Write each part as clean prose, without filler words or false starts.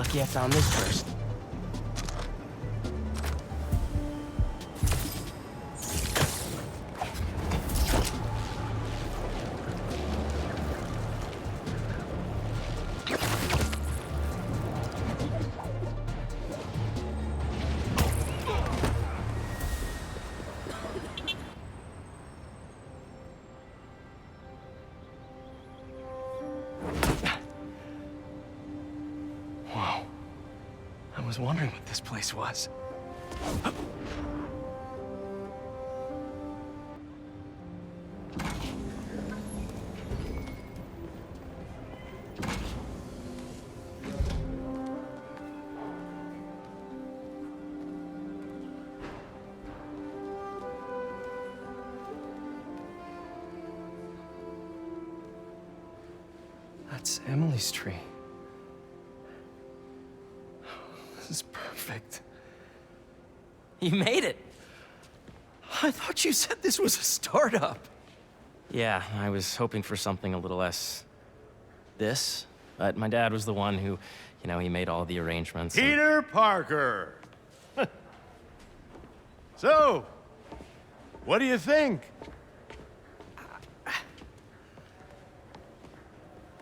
Lucky I found this first. Whoa. I was wondering what this place was. That's Emily's tree. This is perfect. You made it! I thought you said this was a startup. Yeah, I was hoping for something a little less... this, but my dad was the one who, he made all the arrangements. Peter Parker! So, what do you think?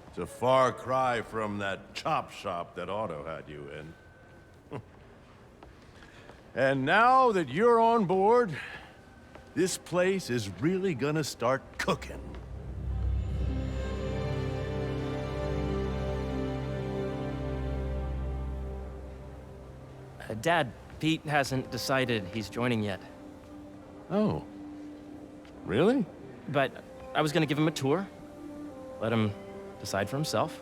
It's a far cry from that chop shop that Otto had you in. And now that you're on board, this place is really gonna start cooking. Dad, Pete hasn't decided he's joining yet. Oh. Really? But I was gonna give him a tour. Let him decide for himself.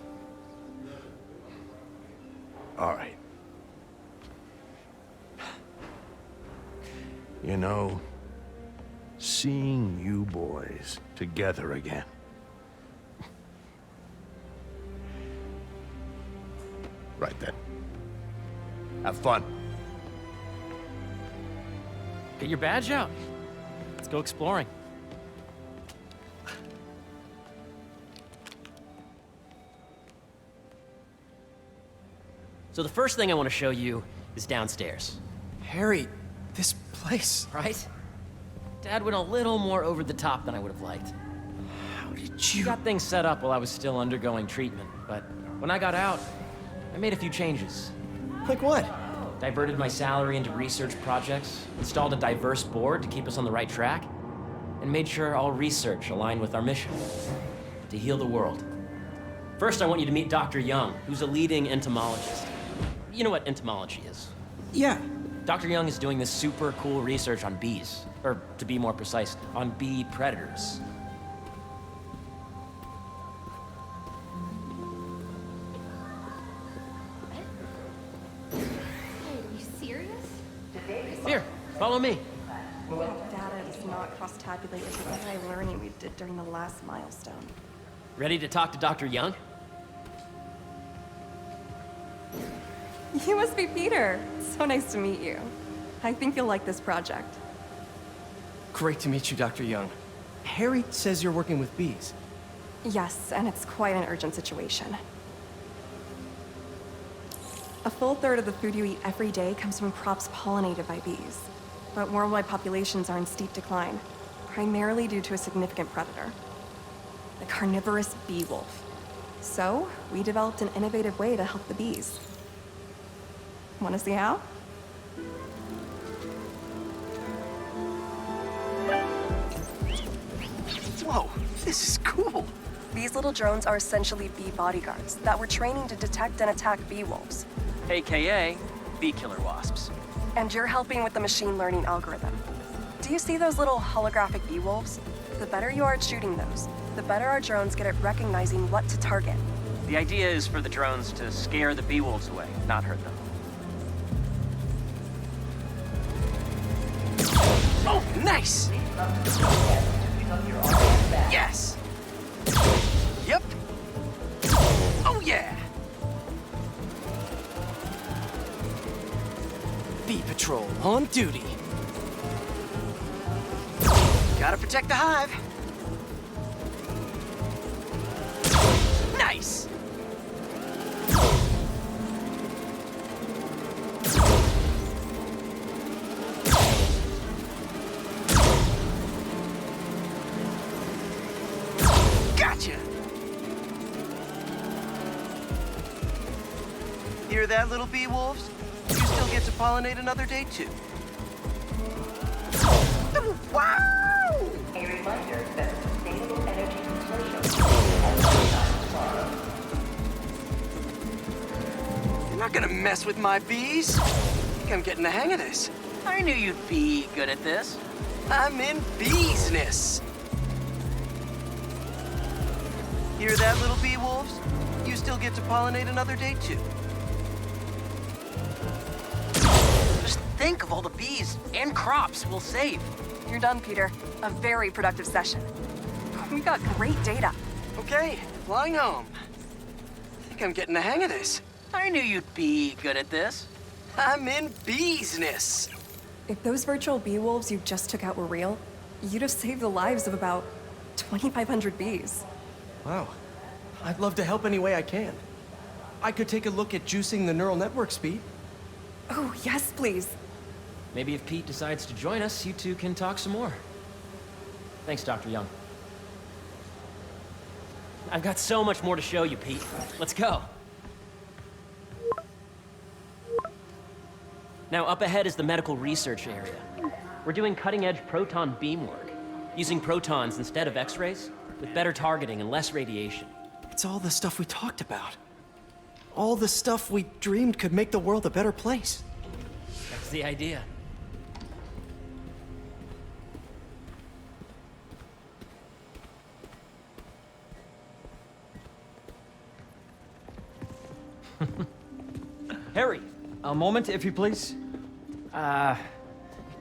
All right. You know, seeing you boys together again. Right then. Have fun. Get your badge out. Let's go exploring. So the first thing I want to show you is downstairs. Harry, this place... Right? Dad went a little more over the top than I would have liked. How did He you... got things set up while I was still undergoing treatment, but when I got out, I made a few changes. Like what? Diverted my salary into research projects, installed a diverse board to keep us on the right track, and made sure all research aligned with our mission, to heal the world. First, I want you to meet Dr. Young, who's a leading entomologist. You know what entomology is? Yeah. Dr. Young is doing this super cool research on bees, or to be more precise, on bee predators. Are you serious? Here, follow me. That data is not cross-tabulated with the anti-learning we did during the last milestone. Ready to talk to Dr. Young? You must be Peter. So nice to meet you. I think you'll like this project. Great to meet you, Dr. Young. Harry says you're working with bees. Yes, and it's quite an urgent situation. A full third of the food you eat every day comes from crops pollinated by bees. But worldwide populations are in steep decline, primarily due to a significant predator, the carnivorous bee wolf. So, we developed an innovative way to help the bees. Want to see how? Whoa, this is cool. These little drones are essentially bee bodyguards that we're training to detect and attack bee wolves. AKA bee killer wasps. And you're helping with the machine learning algorithm. Do you see those little holographic bee wolves? The better you are at shooting those, the better our drones get at recognizing what to target. The idea is for the drones to scare the bee wolves away, not hurt them. Oh, nice! Yes! Yep! Oh, yeah! Bee Patrol on duty. Gotta protect the hive. Nice! Hear that, little bee wolves? You still get to pollinate another day, too. Wow! A reminder that sustainable energy consortium has tomorrow. You're not gonna mess with my bees. I think I'm getting the hang of this. I knew you'd be good at this. I'm in beesness. Hear that, little bee wolves? You still get to pollinate another day, too. Just think of all the bees and crops we'll save. You're done, Peter. A very productive session. We got great data. Okay, flying home. I think I'm getting the hang of this. I knew you'd be good at this. I'm in beesness. If those virtual bee wolves you just took out were real, you'd have saved the lives of about 2,500 bees. Wow. I'd love to help any way I can. I could take a look at juicing the neural network speed. Oh, yes, please. Maybe if Pete decides to join us, you two can talk some more. Thanks, Dr. Young. I've got so much more to show you, Pete. Let's go. Now, up ahead is the medical research area. We're doing cutting-edge proton beam work, using protons instead of X-rays, with better targeting and less radiation. It's all the stuff we talked about. All the stuff we dreamed could make the world a better place. That's the idea. Harry! A moment, if you please.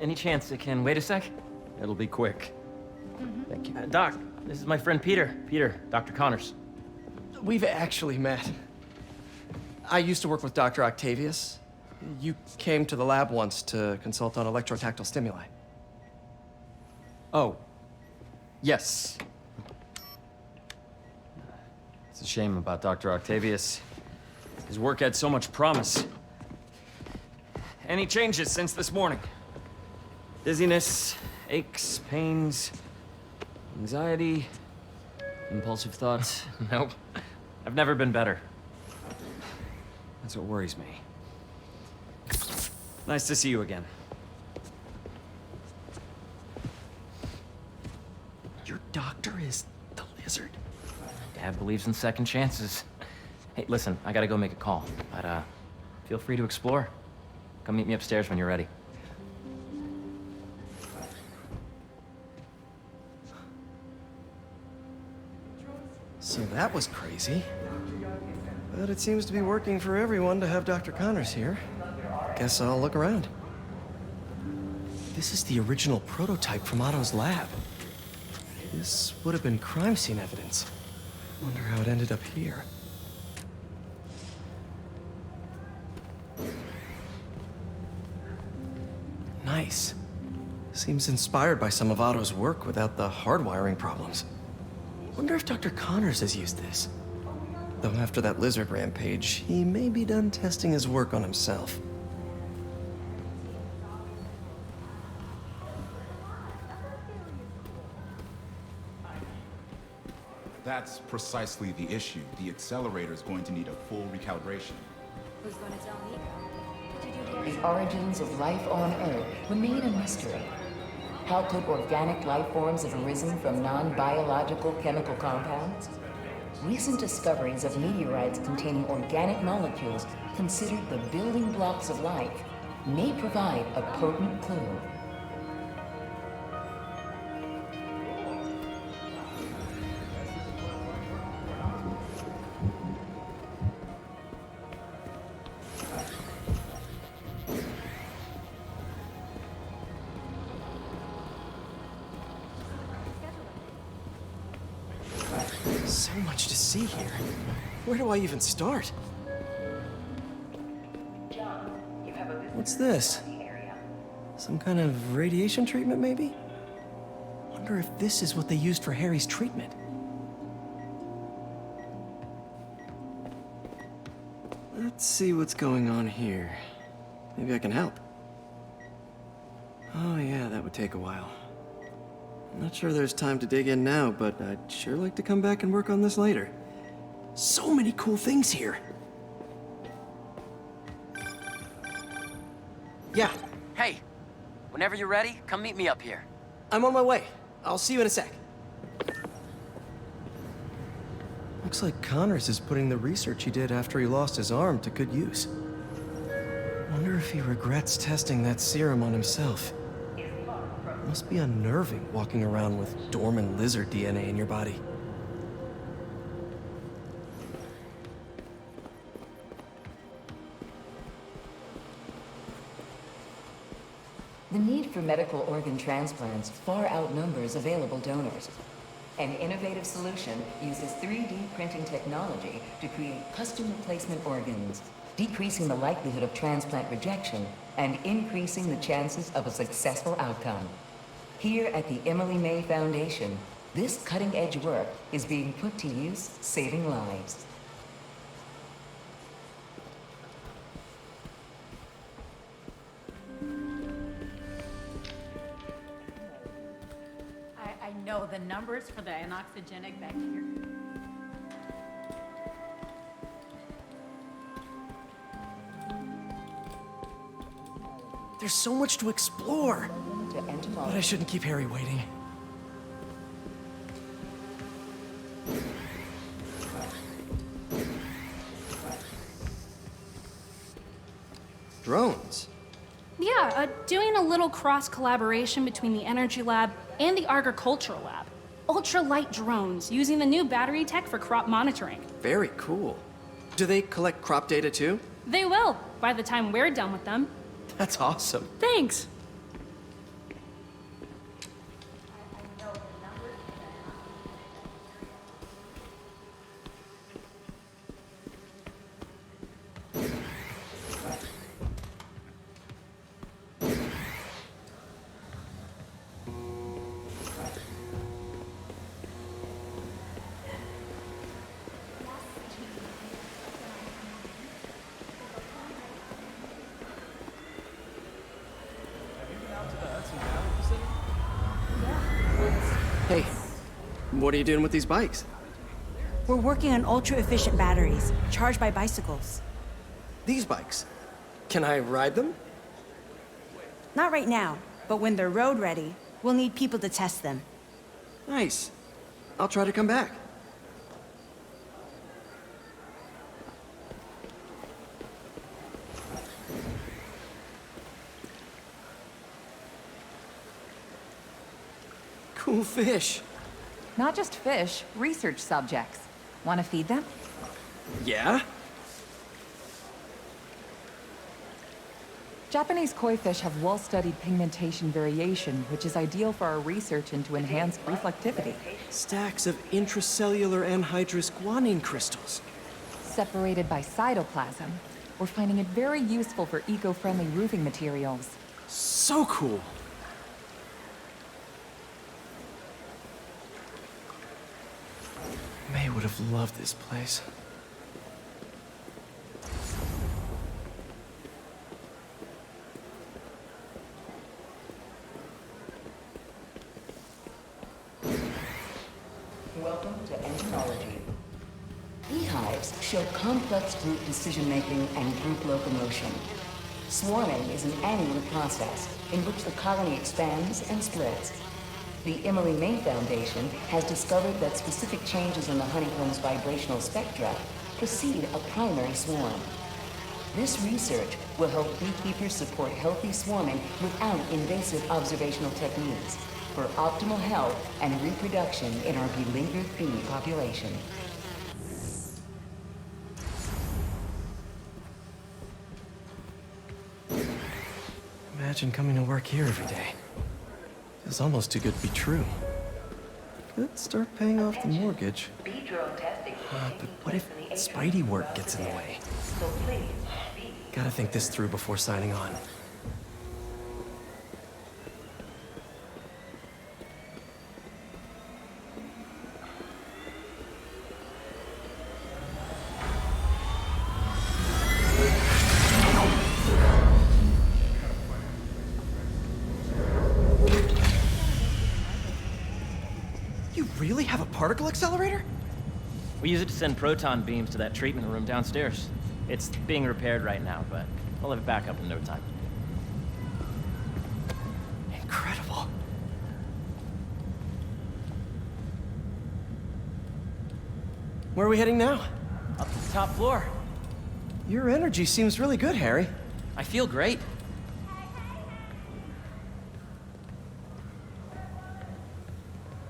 Any chance it can wait a sec? It'll be quick. Thank you. Doc, this is my friend Peter. Peter, Dr. Connors. We've actually met. I used to work with Dr. Octavius. You came to the lab once to consult on electrotactile stimuli. Oh. Yes. It's a shame about Dr. Octavius. His work had so much promise. Any changes since this morning? Dizziness, aches, pains, anxiety, impulsive thoughts. Nope. I've never been better. That's what worries me. Nice to see you again. Your doctor is the lizard. Dad believes in second chances. Hey, listen, I gotta go make a call, but feel free to explore. Come meet me upstairs when you're ready. So that was crazy. But it seems to be working for everyone to have Dr. Connors here. Guess I'll look around. This is the original prototype from Otto's lab. This would have been crime scene evidence. Wonder how it ended up here. Nice. Seems inspired by some of Otto's work without the hardwiring problems. Wonder if Dr. Connors has used this. Though after that lizard rampage, he may be done testing his work on himself. That's precisely the issue. The accelerator is going to need a full recalibration. Who's gonna tell me? The origins of life on Earth remain a mystery. How could organic life forms have arisen from non-biological chemical compounds? Recent discoveries of meteorites containing organic molecules considered the building blocks of life may provide a potent clue. So much to see here. Where do I even start? What's this? Some kind of radiation treatment, maybe? Wonder if this is what they used for Harry's treatment. Let's see what's going on here. Maybe I can help. Oh yeah, that would take a while. Not sure there's time to dig in now, but I'd sure like to come back and work on this later. So many cool things here. Yeah, Hey, whenever you're ready, come meet me up here. I'm on my way. I'll see you in a sec. Looks like Connors is putting the research he did after he lost his arm to good use. Wonder if he regrets testing that serum on himself. Must be unnerving walking around with dormant lizard DNA in your body. The need for medical organ transplants far outnumbers available donors. An innovative solution uses 3D printing technology to create custom replacement organs, decreasing the likelihood of transplant rejection and increasing the chances of a successful outcome. Here at the Emily May Foundation, this cutting-edge work is being put to use, saving lives. I know the numbers for the anoxygenic bacteria. There's so much to explore. To But I entomology. shouldn't keep Harry waiting. Drones? Yeah, doing a little cross collaboration between the Energy Lab and the Agricultural Lab. Ultralight drones using the new battery tech for crop monitoring. Very cool. Do they collect crop data too? They will, by the time we're done with them. That's awesome. Thanks. Hey, what are you doing with these bikes? We're working on ultra-efficient batteries, charged by bicycles. These bikes? Can I ride them? Not right now, but when they're road ready, we'll need people to test them. Nice. I'll try to come back. Cool fish. Not just fish, research subjects. Want to feed them? Yeah? Japanese koi fish have well-studied pigmentation variation, which is ideal for our research into enhanced reflectivity. Stacks of intracellular anhydrous guanine crystals. Separated by cytoplasm, we're finding it very useful for eco-friendly roofing materials. So cool. May would have loved this place. Welcome to entomology. Beehives show complex group decision-making and group locomotion. Swarming is an annual process in which the colony expands and splits. The Emily May Foundation has discovered that specific changes in the honeycomb's vibrational spectra precede a primary swarm. This research will help beekeepers support healthy swarming without invasive observational techniques for optimal health and reproduction in our beleaguered bee population. Imagine coming to work here every day. Feels almost too good to be true. Could start paying off the mortgage. But what if Spidey work gets in the way? Gotta think this through before signing on. You really have a particle accelerator? We use it to send proton beams to that treatment room downstairs. It's being repaired right now, but we'll have it back up in no time. incredible. Where are we heading now? Up to the top floor. Your energy seems really good, Harry. I feel great.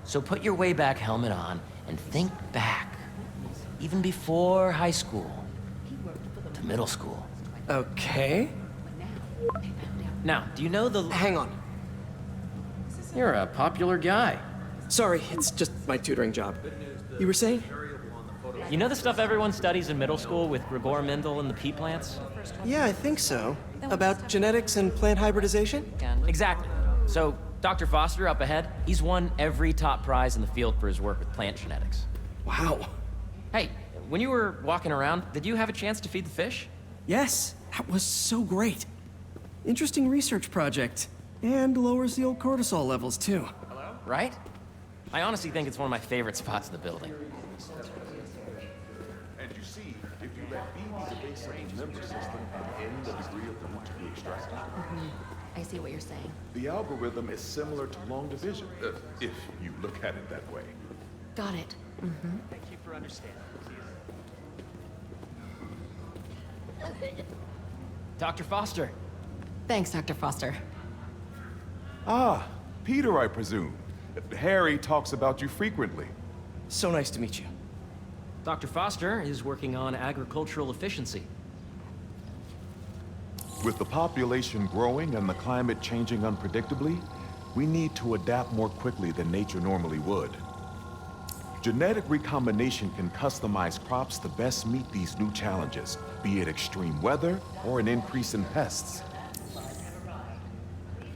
So put your Wayback helmet on and think back. Even before high school. To middle school. Okay. Now, do you know the... Hang on. You're a popular guy. Sorry, it's just my tutoring job. You were saying? You know the stuff everyone studies in middle school with Gregor Mendel and the pea plants? Yeah, I think so. About genetics and plant hybridization? Exactly. So, Dr. Foster up ahead, he's won every top prize in the field for his work with plant genetics. Wow. Hey, when you were walking around, did you have a chance to feed the fish? Yes, that was so great. Interesting research project. And lowers the old cortisol levels, too. Right? I honestly think it's one of my favorite spots in the building. And you see, if you let bees evade the member system and end the degree of the root to be extracted, I see what you're saying. the algorithm is similar to long division, if you look at it that way. Got it. Thank you for understanding. Dr. Foster. Thanks, Dr. Foster. Ah, Peter, I presume. Harry talks about you frequently. So nice to meet you. Dr. Foster is working on agricultural efficiency. With the population growing and the climate changing unpredictably, we need to adapt more quickly than nature normally would. Genetic recombination can customize crops to best meet these new challenges, be it extreme weather or an increase in pests.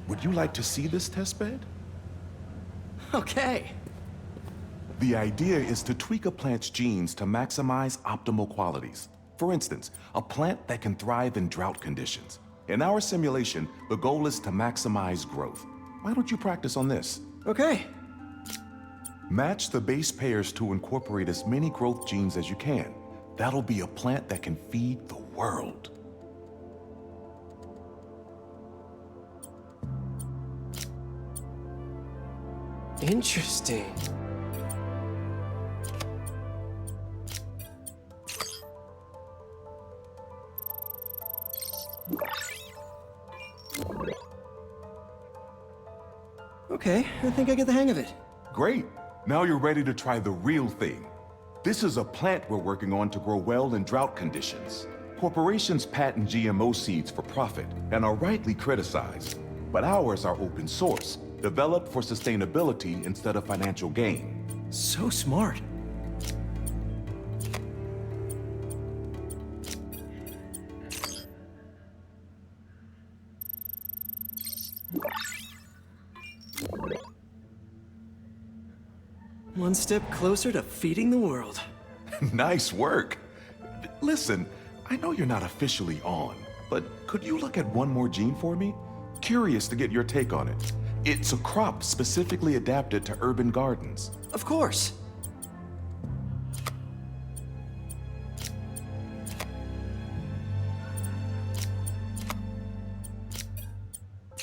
Would you like to see this testbed? Okay. The idea is to tweak a plant's genes to maximize optimal qualities. For instance, a plant that can thrive in drought conditions. In our simulation, the goal is to maximize growth. Why don't you practice on this? Okay. Match the base pairs to incorporate as many growth genes as you can. That'll be a plant that can feed the world. Interesting. Okay, I think I get the hang of it. Great. Now you're ready to try the real thing. This is a plant we're working on to grow well in drought conditions. Corporations patent GMO seeds for profit and are rightly criticized. But ours are open source, developed for sustainability instead of financial gain. So smart. One step closer to feeding the world. Nice work. Listen, I know you're not officially on, but could you look at one more gene for me? Curious to get your take on it. It's a crop specifically adapted to urban gardens. Of course.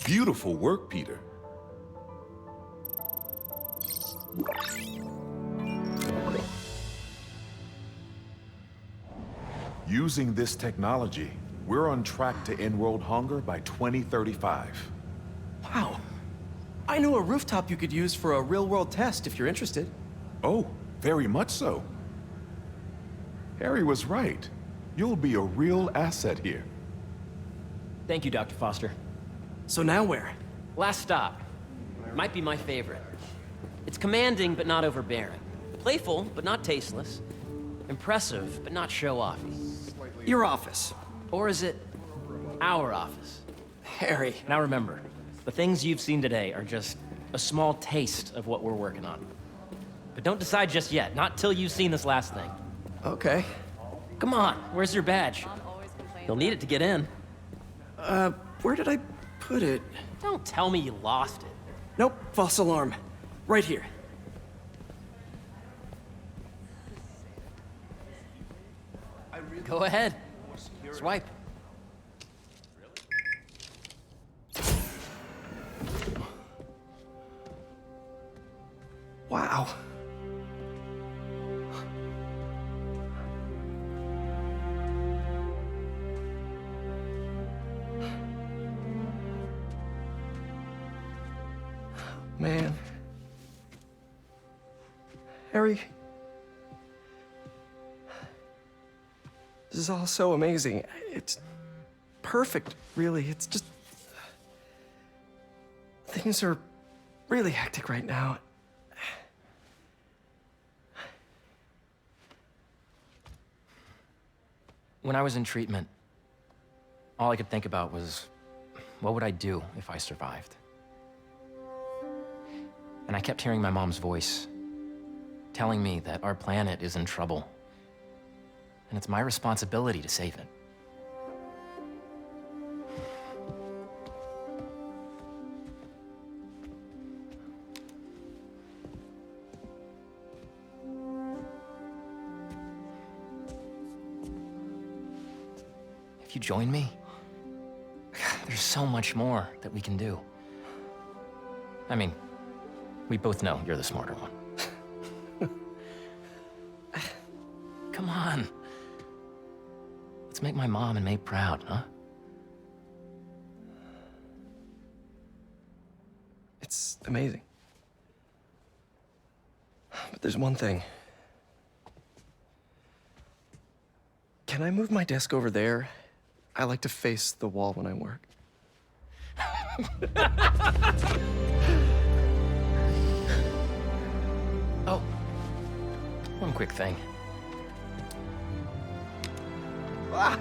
Beautiful work, Peter. Using this technology, we're on track to end world hunger by 2035. Wow. I know a rooftop you could use for a real-world test if you're interested. Oh, very much so. Harry was right. You'll be a real asset here. Thank you, Dr. Foster. So now where? Last stop. Might be my favorite. It's commanding, but not overbearing. Playful, but not tasteless. Impressive, but not show-offy. Your office. Or is it our office? Harry. Now remember, the things you've seen today are just a small taste of what we're working on. But don't decide just yet, not till you've seen this last thing. Okay. Come on, where's your badge? You'll need it to get in. Where did I put it? Don't tell me you lost it. Nope, false alarm. Right here. Go ahead. Swipe. Wow. Man. Harry. This is all so amazing. It's perfect, really. It's just... Things are really hectic right now. When I was in treatment, all I could think about was, what would I do if I survived? And I kept hearing my mom's voice, telling me that our planet is in trouble, and it's my responsibility to save it. If you join me, there's so much more that we can do. I mean, we both know you're the smarter one. Come on. Let's make my mom and May proud, huh? It's amazing. But there's one thing. Can I move my desk over there? I like to face the wall when I work. Oh, one quick thing. Ah!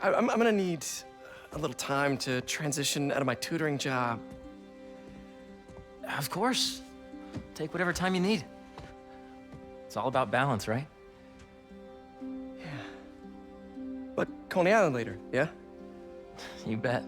I'm gonna need a little time to transition out of my tutoring job. Of course. Take whatever time you need. It's all about balance, right? But Coney Island later, yeah? You bet.